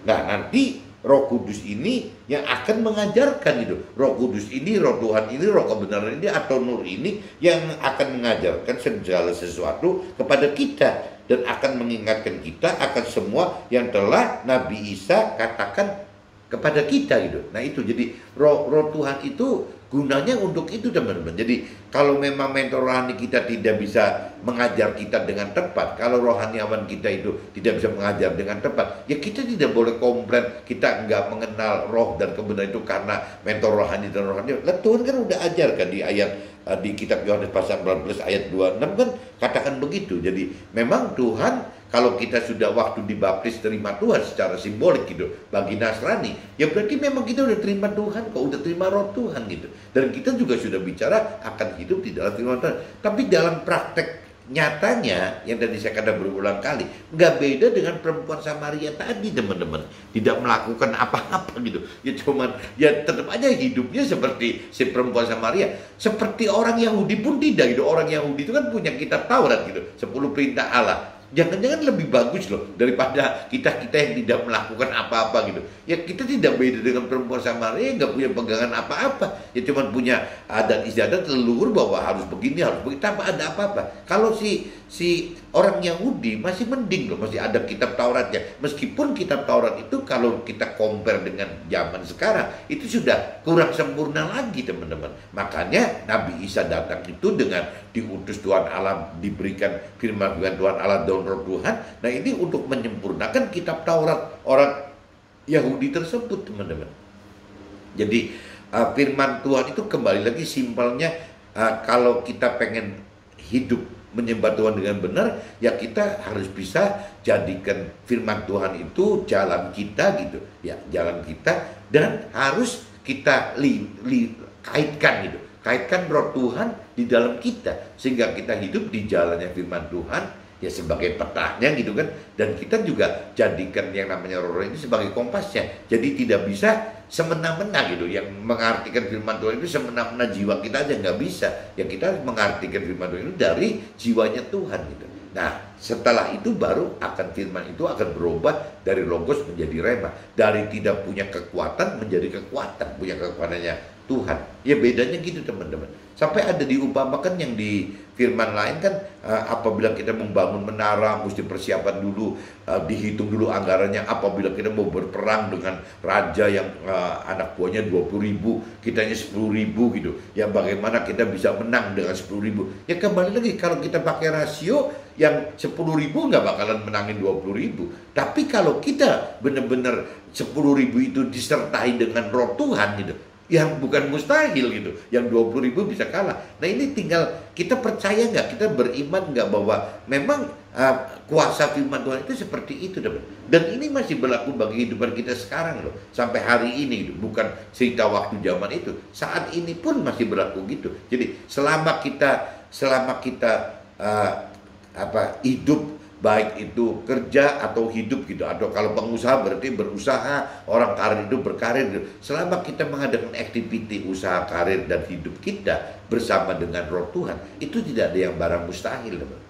Nah, nanti Roh Kudus ini yang akan mengajarkan itu. Roh Kudus ini, Roh Tuhan ini, Roh kebenaran ini atau nur ini yang akan mengajarkan segala sesuatu kepada kita dan akan mengingatkan kita akan semua yang telah Nabi Isa katakan kepada kita gitu. Nah, itu jadi roh Tuhan itu gunanya untuk itu teman-teman. Jadi kalau memang mentor rohani kita tidak bisa mengajar kita dengan tepat, kalau rohaniawan kita itu tidak bisa mengajar dengan tepat, ya kita tidak boleh komplain kita nggak mengenal roh dan kebenaran itu karena mentor rohani dan rohani. Lah Tuhan kan udah ajarkan di ayat di kitab Yohanes pasal 14 ayat 26 kan katakan begitu. Jadi memang Tuhan, kalau kita sudah waktu dibaptis terima Tuhan secara simbolik gitu bagi Nasrani, ya berarti memang kita udah terima Tuhan, kok udah terima roh Tuhan gitu. Dan kita juga sudah bicara akan hidup di dalam firman Tuhan. Tapi dalam praktek nyatanya yang tadi saya katakan berulang kali, nggak beda dengan perempuan Samaria tadi teman-teman. Tidak melakukan apa-apa gitu. Ya cuman ya tetap aja hidupnya seperti si perempuan Samaria. Seperti orang Yahudi pun tidak gitu. Orang Yahudi itu kan punya kitab Taurat gitu, 10 perintah Allah. Jangan-jangan lebih bagus loh daripada kita-kita yang tidak melakukan apa-apa gitu. Ya kita tidak beda dengan perempuan Samaria yang nggak punya pegangan apa-apa. Ya cuma punya adat istiadat leluhur bahwa harus begini, harus begitu, tanpa ada apa-apa. Kalau si orang Yahudi masih mending loh, masih ada kitab Tauratnya. Meskipun kitab Taurat itu kalau kita compare dengan zaman sekarang, itu sudah kurang sempurna lagi teman-teman. Makanya Nabi Isa datang itu dengan diutus Tuhan Allah, diberikan firman Tuhan Allah dan roh Tuhan. Nah ini untuk menyempurnakan kitab Taurat orang Yahudi tersebut teman-teman. Jadi firman Tuhan itu kembali lagi simpelnya, kalau kita pengen hidup menyembah Tuhan dengan benar, ya kita harus bisa jadikan firman Tuhan itu jalan kita gitu, ya jalan kita, dan harus kita kaitkan gitu, kaitkan roh Tuhan di dalam kita sehingga kita hidup di jalannya firman Tuhan, ya sebagai petahnya gitu kan, dan kita juga jadikan yang namanya roh ini sebagai kompasnya. Jadi tidak bisa semena-mena gitu, yang mengartikan firman Tuhan itu semena-mena jiwa kita aja nggak bisa. Ya kita harus mengartikan firman Tuhan itu dari jiwanya Tuhan gitu. Nah setelah itu baru akan firman itu akan berubah dari logos menjadi rema, dari tidak punya kekuatan menjadi kekuatan, punya kekuatannya Tuhan. Ya bedanya gitu teman-teman. Sampai ada diumpamakan yang di firman lain kan, apabila kita membangun menara mesti persiapan dulu, dihitung dulu anggarannya. Apabila kita mau berperang dengan raja yang anak buahnya 20.000, kitanya 10.000 gitu, ya bagaimana kita bisa menang dengan 10.000? Ya kembali lagi, kalau kita pakai rasio yang 10.000 nggak bakalan menangin 20.000. Tapi kalau kita benar-benar 10.000 itu disertai dengan roh Tuhan gitu, yang bukan mustahil gitu, yang 20.000 bisa kalah. Nah ini tinggal kita percaya nggak, kita beriman nggak bahwa memang kuasa firman Tuhan itu seperti itu teman. Dan ini masih berlaku bagi kehidupan kita sekarang loh, sampai hari ini gitu. Bukan cerita waktu zaman itu, saat ini pun masih berlaku gitu. Jadi selama kita hidup, baik itu kerja atau hidup gitu, atau kalau pengusaha berarti berusaha, orang karir itu berkarir gitu. Selama kita mengadakan aktiviti usaha, karir dan hidup kita bersama dengan roh Tuhan, itu tidak ada yang barang mustahil teman.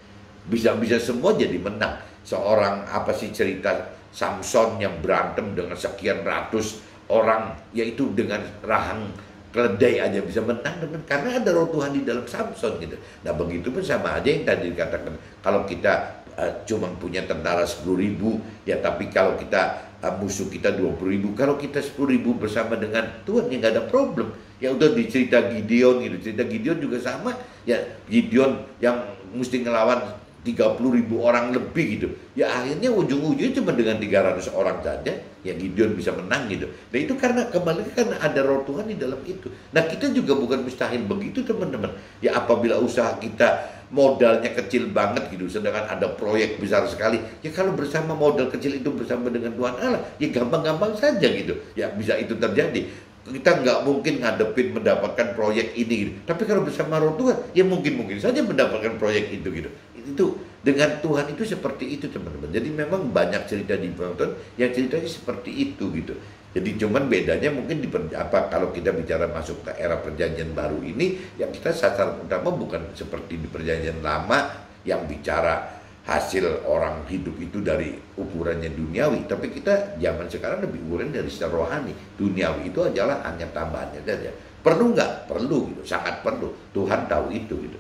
Bisa semua jadi menang. Seorang cerita Samson yang berantem dengan sekian ratus orang, yaitu dengan rahang keledai aja bisa menang teman, karena ada roh Tuhan di dalam Samson gitu. Nah begitu pun sama aja yang tadi dikatakan, kalau kita cuma punya tentara 10.000, ya tapi kalau kita musuh kita 20.000, kalau kita 10.000 bersama dengan Tuhan ya nggak ada problem. Ya udah dicerita Gideon gitu, cerita Gideon juga sama, ya Gideon yang mesti ngelawan 30.000 orang lebih gitu, ya akhirnya ujung-ujungnya cuma dengan 300 orang saja ya Gideon bisa menang gitu. Nah itu karena kembali karena ada roh Tuhan di dalam itu. Nah kita juga bukan mustahil begitu teman-teman. Ya apabila usaha kita modalnya kecil banget gitu, sedangkan ada proyek besar sekali, ya kalau bersama modal kecil itu bersama dengan Tuhan Allah, ya gampang-gampang saja gitu, ya bisa itu terjadi. Kita nggak mungkin ngadepin mendapatkan proyek ini gitu. Tapi kalau bersama roh Tuhan, ya mungkin saja mendapatkan proyek itu gitu. Itu dengan Tuhan itu seperti itu teman-teman. Jadi memang banyak cerita di Tuhan yang ceritanya seperti itu gitu. Jadi cuman bedanya mungkin kalau kita bicara masuk ke era perjanjian baru ini, yang kita sasaran utama bukan seperti di perjanjian lama yang bicara hasil orang hidup itu dari ukurannya duniawi, tapi kita zaman sekarang lebih ukuran dari secara rohani. Duniawi itu adalah hanya tambahannya saja. Perlu nggak? Perlu gitu, sangat perlu. Tuhan tahu itu gitu.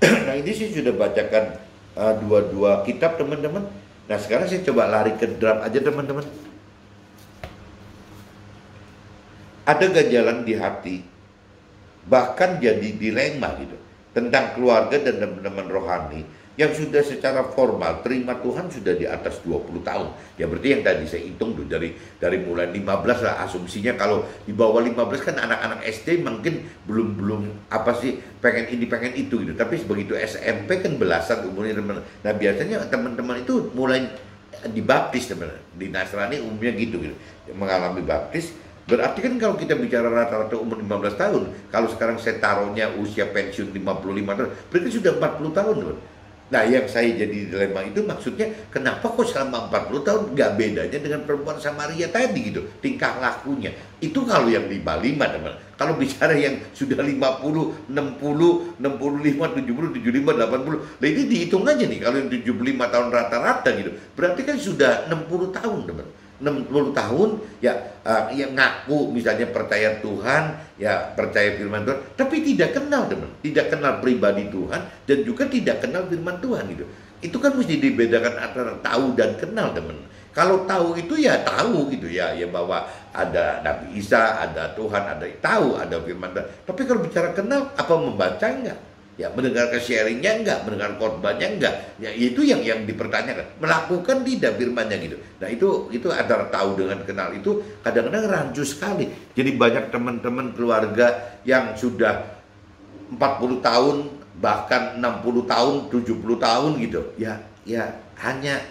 Nah ini sih sudah bacakan dua kitab teman-teman. Nah sekarang saya coba lari ke drum aja teman-teman. Ada gak jalan di hati bahkan jadi dilema gitu tentang keluarga dan teman-teman rohani yang sudah secara formal terima Tuhan sudah di atas 20 tahun. Ya berarti yang tadi saya hitung tuh dari mulai 15 lah asumsinya. Kalau di bawah 15 kan anak-anak SD mungkin belum apa sih, pengen ini pengen itu gitu. Tapi begitu SMP kan belasan umurnya teman. Nah biasanya teman-teman itu mulai dibaptis teman. Di Nasrani umumnya gitu mengalami baptis. Berarti kan kalau kita bicara rata-rata umur 15 tahun, kalau sekarang saya taruhnya usia pensiun 55 tahun, berarti sudah 40 tahun teman. Nah yang saya jadi dilema itu maksudnya kenapa kok selama 40 tahun nggak bedanya dengan perempuan Samaria tadi gitu tingkah lakunya. Itu kalau yang 55 teman. Kalau bicara yang sudah 50, 60, 65, 70, 75, 80, nah ini dihitung aja nih kalau yang 75 tahun rata-rata gitu. Berarti kan sudah 60 tahun teman. 60 tahun ya yang ngaku misalnya percaya Tuhan, ya percaya firman Tuhan, tapi tidak kenal teman, tidak kenal pribadi Tuhan dan juga tidak kenal firman Tuhan gitu. Itu kan mesti dibedakan antara tahu dan kenal teman. Kalau tahu itu ya tahu gitu ya bahwa ada Nabi Isa, ada Tuhan, ada tahu, ada firman Tuhan. Tapi kalau bicara kenal, apa membaca enggak? Ya mendengarkan sharingnya enggak, mendengar khotbahnya enggak, ya itu yang dipertanyakan. Melakukan tidak firmannya gitu. Nah itu antara tahu dengan kenal itu kadang-kadang rancu sekali. Jadi banyak teman-teman keluarga yang sudah 40 tahun bahkan 60 tahun, 70 tahun gitu. Ya hanya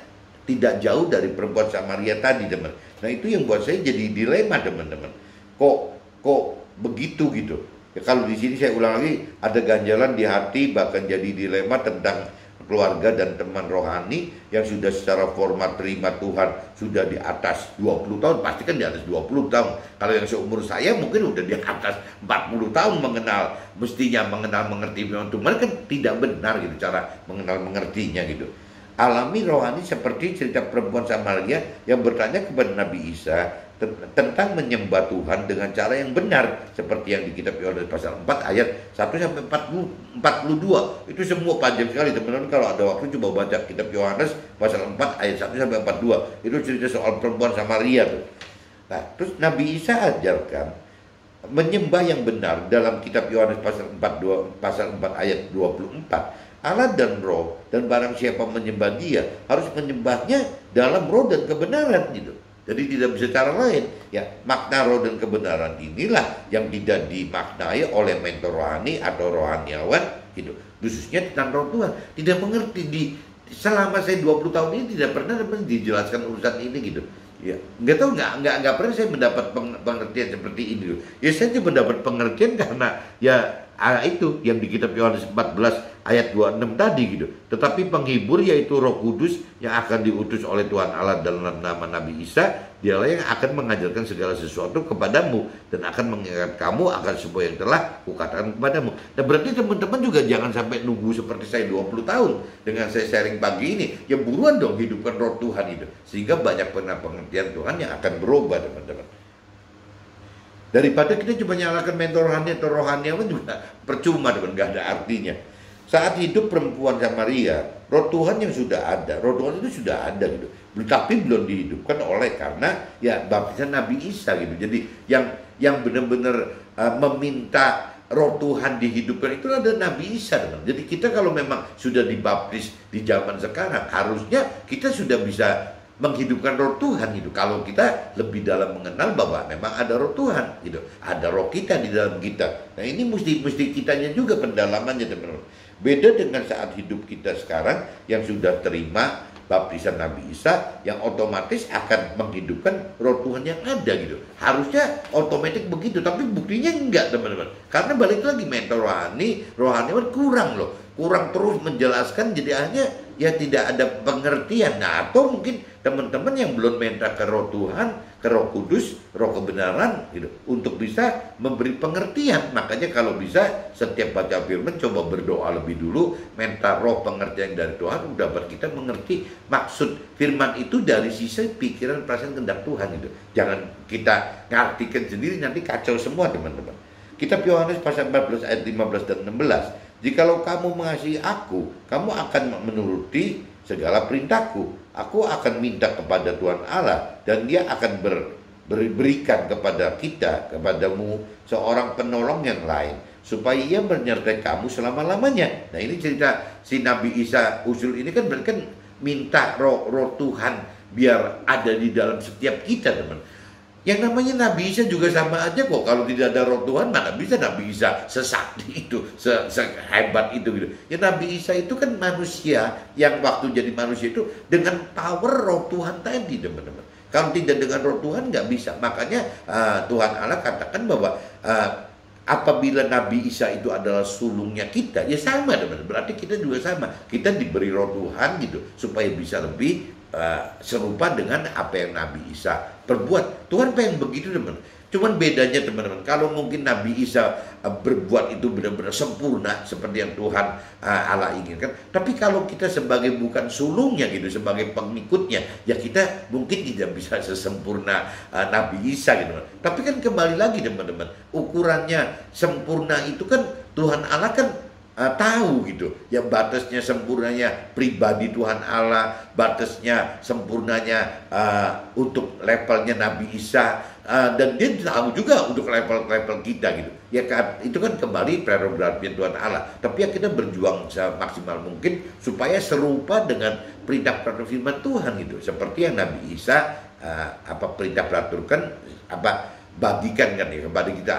tidak jauh dari perempuan Samaria tadi teman. Nah itu yang buat saya jadi dilema teman-teman. Kok begitu gitu. Ya, kalau di sini saya ulang lagi, ada ganjalan di hati, bahkan jadi dilema tentang keluarga dan teman rohani yang sudah secara formal terima Tuhan sudah di atas 20 tahun, pasti kan di atas 20 tahun. Kalau yang seumur saya mungkin udah di atas 40 tahun mestinya mengenal mengerti firman Tuhan, kan tidak benar gitu cara mengenal mengertinya gitu. Alami rohani seperti cerita perempuan Samaria yang bertanya kepada Nabi Isa tentang menyembah Tuhan dengan cara yang benar seperti yang di kitab Yohanes pasal 4 ayat 1 sampai 42. Itu semua panjang sekali teman-teman, kalau ada waktu coba baca kitab Yohanes pasal 4 ayat 1 sampai 42. Itu cerita soal perempuan Samaria tuh. Nah, terus Nabi Isa ajarkan menyembah yang benar dalam kitab Yohanes pasal 4 ayat 24. Allah dan roh, dan barang siapa menyembah dia harus menyembahnya dalam roh dan kebenaran gitu. Jadi tidak bisa cara lain. Ya, makna roh dan kebenaran inilah yang tidak dimaknai oleh mentor rohani atau rohaniawan gitu. Khususnya tentang roh Tuhan. Tidak mengerti selama saya 20 tahun ini tidak pernah dijelaskan urusan ini gitu. Ya, nggak pernah saya mendapat pengertian seperti ini. Ya saya cuma mendapat pengertian karena ya itu yang di kitab Yohanes 14 ayat 26 tadi gitu. Tetapi penghibur yaitu Roh Kudus yang akan diutus oleh Tuhan Allah dalam nama Nabi Isa, dialah yang akan mengajarkan segala sesuatu kepadamu dan akan mengingat kamu akan semua yang telah kukatakan kepadamu. Nah berarti teman-teman juga jangan sampai nunggu seperti saya 20 tahun dengan saya sharing pagi ini. Ya buruan dong hidupkan roh Tuhan itu. Sehingga banyak pengertian Tuhan yang akan berubah teman-teman. Daripada kita cuma nyalakan mentor rohani atau rohaniawan juga percuma teman, nggak ada artinya. Saat hidup perempuan Samaria, roh Tuhan yang sudah ada, roh Tuhan itu sudah ada gitu, tapi belum dihidupkan oleh karena ya baptisan Nabi Isa gitu. Jadi yang benar-benar meminta roh Tuhan dihidupkan itu ada Nabi Isa teman. Jadi kita kalau memang sudah dibaptis di zaman sekarang, harusnya kita sudah bisa menghidupkan roh Tuhan gitu. Kalau kita lebih dalam mengenal bahwa memang ada roh Tuhan gitu, ada roh kita di dalam kita. Nah ini mesti kitanya juga pendalamannya teman-teman. Beda dengan saat hidup kita sekarang yang sudah terima baptisan Nabi Isa yang otomatis akan menghidupkan roh Tuhan yang ada gitu. Harusnya otomatis begitu, tapi buktinya enggak teman-teman. Karena balik lagi mentor rohaniawan kurang loh. Kurang terus menjelaskan, jadi akhirnya ya tidak ada pengertian. Nah atau mungkin teman-teman yang belum minta ke roh Tuhan, ke roh kudus, roh kebenaran gitu, untuk bisa memberi pengertian. Makanya kalau bisa setiap baca firman coba berdoa lebih dulu, minta roh pengertian dari Tuhan, dapat kita mengerti maksud firman itu dari sisi pikiran, perasaan, kehendak Tuhan gitu. Jangan kita ngartikan sendiri, nanti kacau semua teman-teman. Kitab Yohanes pasal 14 ayat 15 dan 16. Jikalau kamu mengasihi aku, kamu akan menuruti segala perintahku. Aku akan minta kepada Tuhan Allah dan dia akan berikan kepada kita, kepadamu seorang penolong yang lain. supaya ia menyertai kamu selama-lamanya. Nah, ini cerita si Nabi Isa usul ini kan berarti kan minta roh Tuhan biar ada di dalam setiap kita, teman. Yang namanya Nabi Isa juga sama aja kok. Kalau tidak ada roh Tuhan, mana bisa Nabi Isa sesakti itu, sehebat itu gitu. Ya Nabi Isa itu kan manusia yang waktu jadi manusia itu dengan power roh Tuhan tadi, teman-teman. Kalau tidak dengan roh Tuhan nggak bisa. Makanya Tuhan Allah katakan bahwa apabila Nabi Isa itu adalah sulungnya kita, ya sama, teman-teman. Berarti kita juga sama. Kita diberi roh Tuhan gitu supaya bisa lebih serupa dengan apa yang Nabi Isa perbuat. Tuhan pengen begitu, teman. Cuman bedanya, teman-teman, kalau mungkin Nabi Isa berbuat itu benar-benar sempurna seperti yang Tuhan Allah inginkan, tapi kalau kita sebagai bukan sulungnya gitu, sebagai pengikutnya, ya kita mungkin tidak bisa sesempurna Nabi Isa gitu. Tapi kan kembali lagi, teman-teman, ukurannya sempurna itu kan Tuhan Allah kan tahu gitu ya, batasnya sempurnanya pribadi Tuhan Allah, batasnya sempurnanya untuk levelnya Nabi Isa, dan dia tahu juga untuk level-level kita gitu ya kan. Itu kan kembali prerogatif Tuhan Allah, tapi ya kita berjuang semaksimal mungkin supaya serupa dengan perintah-perintah firman Tuhan gitu, seperti yang Nabi Isa perintah peraturkan, bagikan kan ya kepada kita,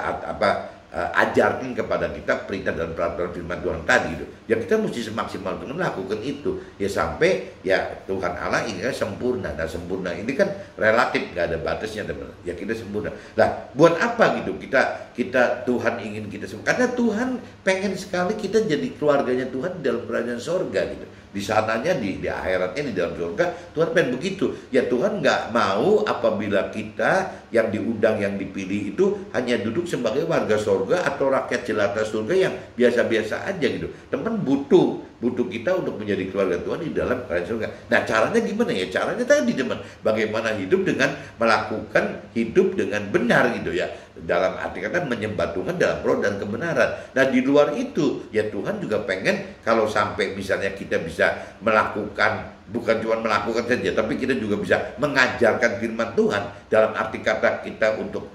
ajarkan kepada kita perintah dan peraturan firman Tuhan tadi gitu. Ya kita mesti semaksimal mungkin melakukan itu ya sampai ya Tuhan Allah inginnya sempurna. Nah, sempurna ini kan relatif, nggak ada batasnya, teman. Ya kita sempurna. Nah, buat apa gitu kita Tuhan ingin kita sempurna? Karena Tuhan pengen sekali kita jadi keluarganya Tuhan di dalam kerajaan sorga gitu. Di sananya, di akhiratnya, di dalam surga, Tuhan pengen begitu. Ya Tuhan nggak mau apabila kita yang diundang, yang dipilih itu hanya duduk sebagai warga surga atau rakyat jelata surga yang biasa-biasa aja gitu. Teman butuh kita untuk menjadi keluarga Tuhan di dalam kerajaan surga. Nah, caranya gimana ya? Caranya tadi, teman, bagaimana hidup dengan melakukan hidup dengan benar gitu ya. Dalam arti kata menyembah Tuhan dalam roh dan kebenaran. Nah, di luar itu ya Tuhan juga pengen kalau sampai misalnya kita bisa melakukan, bukan cuma melakukan saja, tapi kita juga bisa mengajarkan firman Tuhan dalam arti kata kita untuk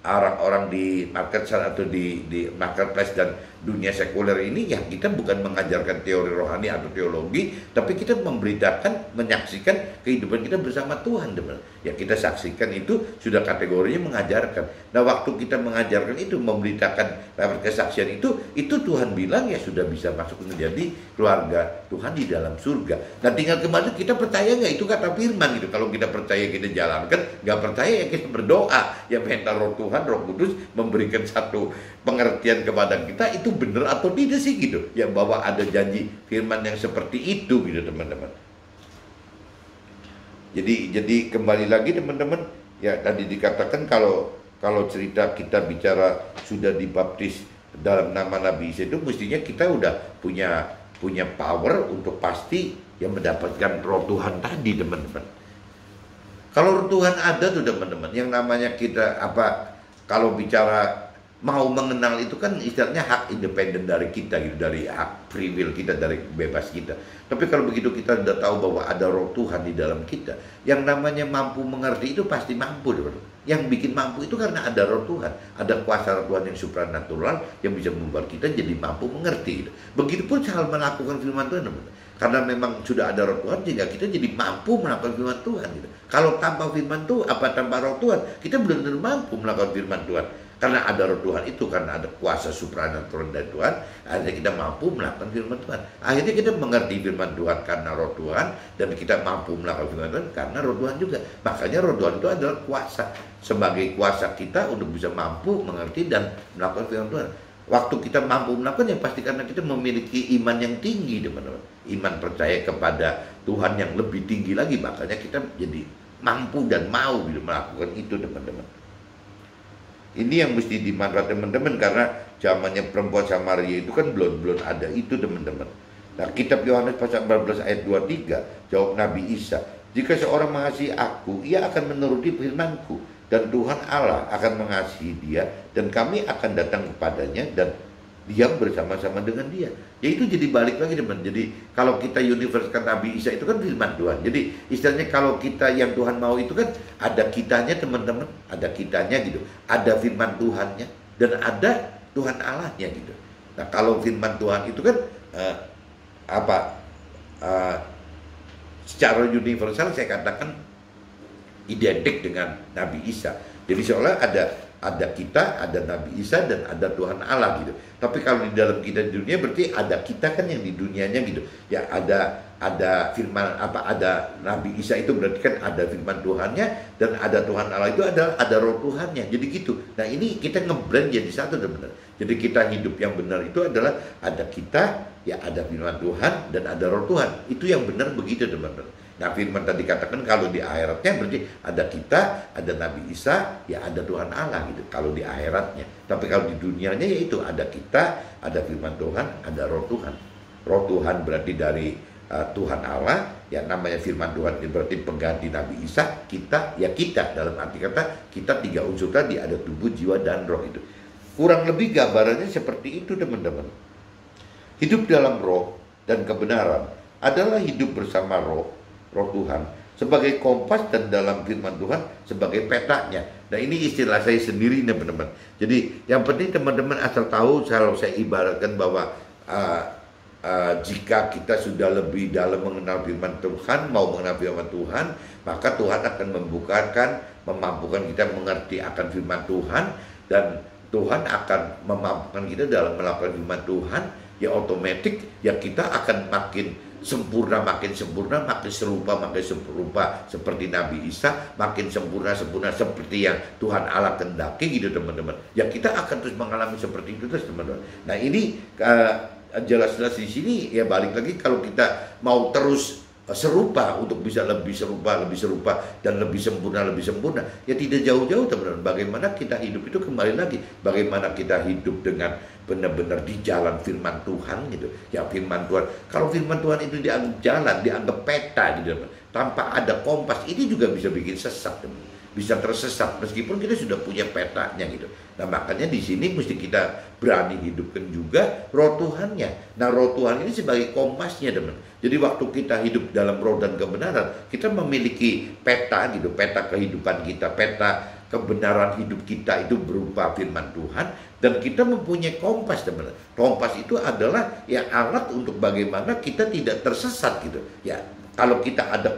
orang-orang di market atau di marketplace dan dunia sekuler ini, ya kita bukan mengajarkan teori rohani atau teologi, tapi kita memberitakan, menyaksikan kehidupan kita bersama Tuhan, teman. Ya kita saksikan itu sudah kategorinya mengajarkan. Nah, waktu kita mengajarkan itu, memberitakan lewat kesaksian itu Tuhan bilang ya sudah bisa masuk menjadi keluarga Tuhan di dalam surga. Nah, tinggal kembali kita percaya nggak itu kata firman gitu. Kalau kita percaya kita jalankan, nggak percaya ya kita berdoa, ya minta roh Tuhan, Roh Kudus memberikan satu pengertian kepada kita itu benar atau tidak sih gitu ya, bahwa ada janji firman yang seperti itu gitu, teman-teman. Jadi kembali lagi, teman-teman, ya tadi dikatakan kalau cerita kita bicara sudah dibaptis dalam nama Nabi Isa itu mestinya kita udah punya power untuk pasti yang mendapatkan roh Tuhan tadi, teman-teman. Kalau roh Tuhan ada tuh, teman-teman, yang namanya kita kalau bicara mau mengenal itu kan istilahnya hak independen dari kita gitu, dari hak free will kita, dari bebas kita. Tapi kalau begitu kita sudah tahu bahwa ada roh Tuhan di dalam kita, yang namanya mampu mengerti itu pasti mampu, teman. Yang bikin mampu itu karena ada roh Tuhan, ada kuasa roh Tuhan yang supranatural yang bisa membuat kita jadi mampu mengerti gitu. Begitupun hal melakukan firman Tuhan, teman. Karena memang sudah ada roh Tuhan sehingga kita jadi mampu melakukan firman Tuhan gitu. Kalau tanpa firman Tuhan, tanpa roh Tuhan, kita benar-benar mampu melakukan firman Tuhan. Karena ada roh Tuhan itu, karena ada kuasa supranatural dari Tuhan, akhirnya kita mampu melakukan firman Tuhan. Akhirnya kita mengerti firman Tuhan karena roh Tuhan, dan kita mampu melakukan firman Tuhan karena roh Tuhan juga. Makanya roh Tuhan itu adalah kuasa, sebagai kuasa kita untuk bisa mampu mengerti dan melakukan firman Tuhan. Waktu kita mampu melakukan, ya pasti karena kita memiliki iman yang tinggi, teman-teman. Iman percaya kepada Tuhan yang lebih tinggi lagi, makanya kita jadi mampu dan mau gitu melakukan itu, teman-teman. Ini yang mesti dimanfaatkan, teman-teman, karena zamannya perempuan Samaria itu kan belum ada itu, teman-teman. Nah, kitab Yohanes pasal 14 ayat 23, jawab Nabi Isa, jika seorang mengasihi aku, ia akan menuruti firmanku, dan Tuhan Allah akan mengasihi dia, dan kami akan datang kepadanya dan diam bersama-sama dengan dia. Ya itu jadi balik lagi, teman. Jadi kalau kita universekan Nabi Isa itu kan firman Tuhan. Jadi istilahnya kalau kita yang Tuhan mau itu kan ada kitanya, teman-teman, ada kitanya gitu, ada firman Tuhannya, dan ada Tuhan Allahnya gitu. Nah kalau firman Tuhan itu kan apa secara universal saya katakan identik dengan Nabi Isa. Jadi seolah ada kita, ada Nabi Isa, dan ada Tuhan Allah gitu. Tapi kalau di dalam kita di dunia berarti ada kita kan yang di dunianya gitu. Ya ada firman ada Nabi Isa itu berarti kan ada firman Tuhannya, dan ada Tuhan Allah itu ada roh Tuhannya. Jadi gitu. Nah ini kita ngeblend jadi satu benar. Jadi kita hidup yang benar itu adalah ada kita, ya ada firman Tuhan dan ada roh Tuhan. Itu yang benar begitu teman-teman. Nah firman tadi katakan kalau di akhiratnya berarti ada kita, ada Nabi Isa, ya ada Tuhan Allah gitu. Kalau di akhiratnya. Tapi kalau di dunianya ya itu ada kita, ada firman Tuhan, ada roh Tuhan. Roh Tuhan berarti dari Tuhan Allah, ya namanya firman Tuhan berarti pengganti Nabi Isa, kita, ya kita dalam arti kata kita 3 unsur tadi, ada tubuh, jiwa, dan roh itu. Kurang lebih gambarannya seperti itu teman-teman. Hidup dalam roh dan kebenaran adalah hidup bersama roh Tuhan sebagai kompas dan dalam firman Tuhan sebagai petanya. Nah ini istilah saya sendiri teman-teman. Jadi yang penting teman-teman asal tahu, kalau saya ibaratkan bahwa jika kita sudah lebih dalam mengenal firman Tuhan, mau mengenal firman Tuhan, maka Tuhan akan memampukan kita mengerti akan firman Tuhan, dan Tuhan akan memampukan kita dalam melakukan firman Tuhan. Ya otomatis ya kita akan makin sempurna, makin serupa seperti Nabi Isa, makin sempurna seperti yang Tuhan Allah kehendaki gitu teman-teman. Ya kita akan terus mengalami seperti itu terus teman-teman. Nah ini jelas-jelas di sini ya balik lagi, kalau kita mau terus serupa untuk bisa lebih serupa dan lebih sempurna ya tidak jauh-jauh teman-teman. Bagaimana kita hidup itu kembali lagi, bagaimana kita hidup dengan benar-benar di jalan firman Tuhan gitu. Ya firman Tuhan, kalau firman Tuhan itu dianggap jalan, dianggap peta gitu teman, tanpa ada kompas, ini juga bisa bikin sesat teman. Bisa tersesat meskipun kita sudah punya petanya gitu. Nah makanya di sini mesti kita berani hidupkan juga roh Tuhannya. Nah roh Tuhan ini sebagai kompasnya teman. Jadi waktu kita hidup dalam roh dan kebenaran, kita memiliki peta gitu, peta kehidupan kita, peta kebenaran hidup kita itu berupa firman Tuhan, dan kita mempunyai kompas teman. Kompas itu adalah ya alat untuk bagaimana kita tidak tersesat gitu. Ya kalau kita ada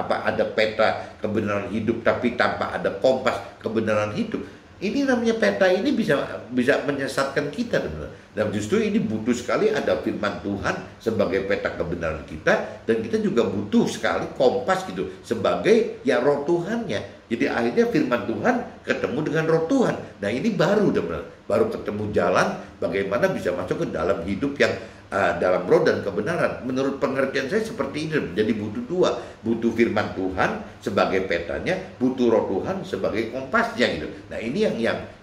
ada peta kebenaran hidup tapi tanpa ada kompas kebenaran hidup, ini namanya peta ini bisa menyesatkan kita teman. Dan justru ini butuh sekali ada firman Tuhan sebagai peta kebenaran kita, dan kita juga butuh sekali kompas gitu sebagai ya roh Tuhannya. Jadi akhirnya firman Tuhan ketemu dengan roh Tuhan. Nah ini baru teman, baru ketemu jalan bagaimana bisa masuk ke dalam hidup yang dalam roh dan kebenaran. Menurut pengertian saya seperti ini. Jadi butuh dua, butuh firman Tuhan sebagai petanya, butuh roh Tuhan sebagai kompasnya gitu. Nah ini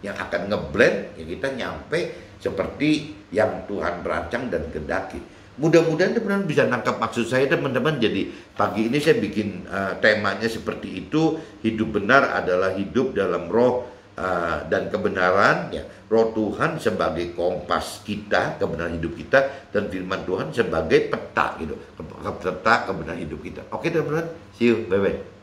yang akan ngeblend, ya kita nyampe seperti yang Tuhan rancang dan kehendaki. Mudah-mudahan teman-teman bisa nangkap maksud saya teman-teman. Jadi pagi ini saya bikin temanya seperti itu. Hidup benar adalah hidup dalam roh dan kebenaran, ya. Roh Tuhan sebagai kompas kita, kebenaran hidup kita, dan firman Tuhan sebagai peta gitu, peta kebenaran hidup kita. Oke teman-teman, see you, bye-bye.